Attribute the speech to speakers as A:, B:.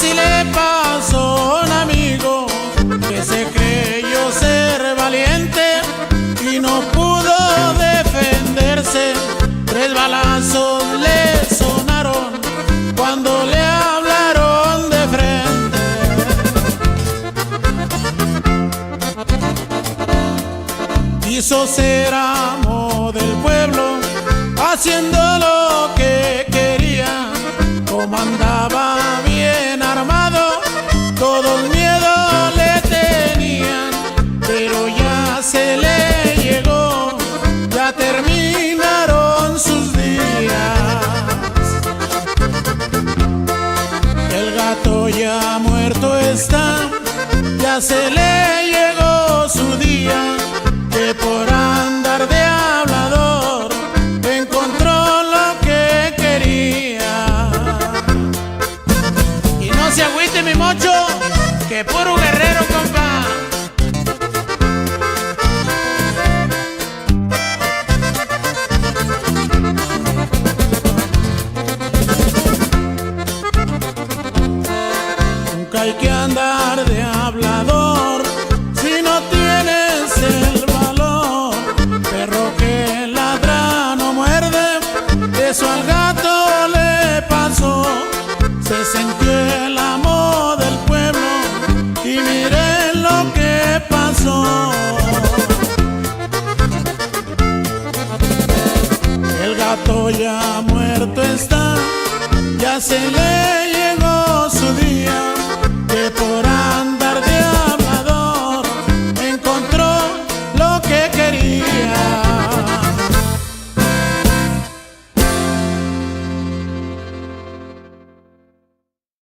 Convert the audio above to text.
A: Así le pasó a un amigo que se creyó ser valiente y no pudo defenderse. 3 balazos le sonaron cuando le hablaron de frente. Quiso ser amo del pueblo, haciendo lo que quería. Como andaba bien armado, todos miedo le tenían, pero ya se le llegó, ya terminaron sus días. El gato ya muerto está, ya se le llegó su día, que por andar de hablador encontró lo que quería. Y no se agüite mi mocho, que puro guerrero, compa. Nunca hay que andar de hablador si no tienes el valor. Perro que ladra no muerde, eso al gato le pasó. Se sintió el amo del pueblo y miren lo que pasó. El gato ya muerto está, ya se le llegó su día.